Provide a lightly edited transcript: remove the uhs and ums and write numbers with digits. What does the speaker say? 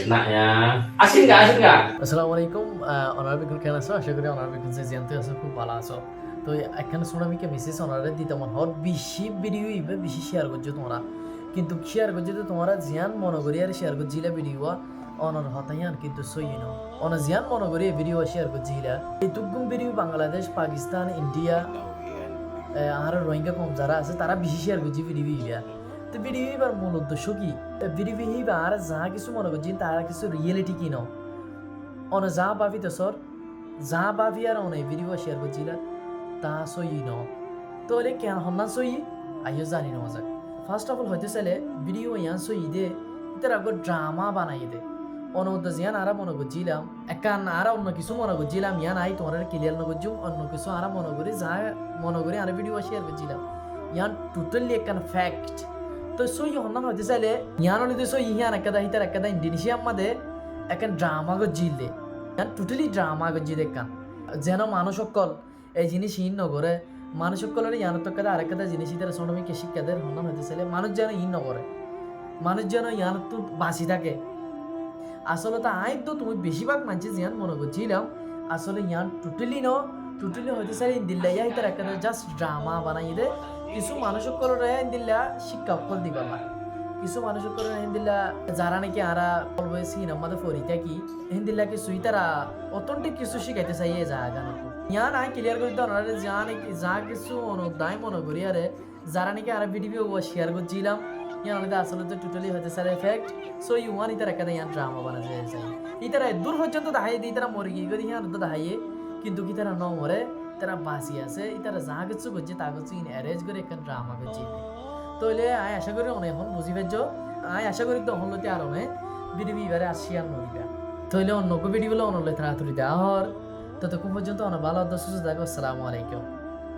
Nak ya. Asin nggak? Asin nggak? আসসালামু আলাইকুম honour Bikul কেন আছো আশা করি অনার বিকুল যে জিয়ান্তে আছো খুব ভালো আছো তো এখানে সোনামিকে মেসেজ অনারে দিতে মন হর বেশি ভিডিও ইবে বেশি শেয়ার করছো তোমরা কিন্তু শেয়ার করছো তো তোমরা জিয়ান মনে করি আর শেয়ার করছিলা ভিডিও অনর হতাইয়ান কিন্তু সই ন অন জিয়ান মনে করি ভিডিও শেয়ার করছিলা এই তুগুম ভিডিও বাংলাদেশ পাকিস্তান ইন্ডিয়া আর রোহিঙ্গা কম যারা আছে তারা বেশি শেয়ার করছে ভিডিও ইয়া তো ভিডিও এবার মূল উদ্দেশ্য কি ভিডিও হিবা আর যা কিছু মনে করছি তারা কিছু রিয়েলিটি কি নাও অন যা ভাবি তোর যা ভাবি আর অনেক ভিডিও শেয়ার করছিলা তা সই ন তো হলে কেন হন্না সই আইও জানি না মজা ফার্স্ট অফ অল হইতে চাইলে ভিডিও ইয়ান সই দে ইতার আগে ড্রামা বানাই দে অনবদ্য জিয়ান আরা মনে করছিলাম একান আরা অন্য কিছু মনে করছিলাম ইয়ান আই তোমার ক্লিয়ার না করছুম অন্য কিছু আরা মনে করি যা মনে করি আর ভিডিও শেয়ার করছিলাম ইয়ান টোটালি একান ফ্যাক্ট তো সই হন্না হইতে চাইলে ইয়ান হলে সই ইয়ান একাদা হিতার একাদা ইন্ডোনেশিয়ার মধ্যে একান ড্রামা গজিল দে টোটালি ড্রামা গজি দেখান যেন মানুষ সকল এই জিনিস ইন নকরে মানুষ সকলের ইয়ানত কাদা আরেকটা জিনিস ইতার শ্রমিককে শিক্ষাদের হন্না হইতে চাইলে মানুষ যেন ইন নকরে মানুষ যেন ইয়ানত তো বাঁচি থাকে আসলে তো আই তো তুমি বেশিরভাগ মানছি জিয়ান মনে করছিলাম আসলে ইয়ান টোটালি হইতে চাই দিল্লা ইয়া ইতার একটা জাস্ট ড্রামা বানাই দে কিছু মানুষ সকলের দিল্লা শিক্ষা অকল দিবার না কিছু মানুষ সকলের দিল্লা যারা নাকি আরা বলবো সিন আমাদের ফরিতা কি হিন্দিল্লা কিছু তারা অতন্টিক কিছু শিখাইতে চাই এই জায়গা ইয়ান আই ক্লিয়ার করে তো ওনারা যা নাকি যা কিছু অনুদায় মনে করি আরে যারা নাকি আরা ভিডিও শেয়ার করছিলাম ইয়ান আমাদের আসলে তো টোটালি হইতে চাই এফেক্ট সো ইউয়ান ইতার একটা ইয়ান ড্রামা বানা যায় ইতারা দূর পর্যন্ত দেখাই দিই তারা মরে গিয়ে করি ইয়ান তো দেখাইয়ে কিন্তু কি তারা ন মরে তারা বাঁচি আছে ইতারা যা কিছু করছে তা কিছু ইন অ্যারেঞ্জ করে একটা ড্রামা করছে তাহলে আয় আশা করি অনেক এখন বুঝি পাইছ আয় আশা করি তো হলতে আর অনেক ভিডিও এবারে আসি আর নদীটা তাহলে অন্য ভিডিও গুলো অনলে তাড়াতাড়ি দেওয়া হর ততক্ষণ পর্যন্ত অনেক ভালো সুস্থ থাকো আসসালামু আলাইকুম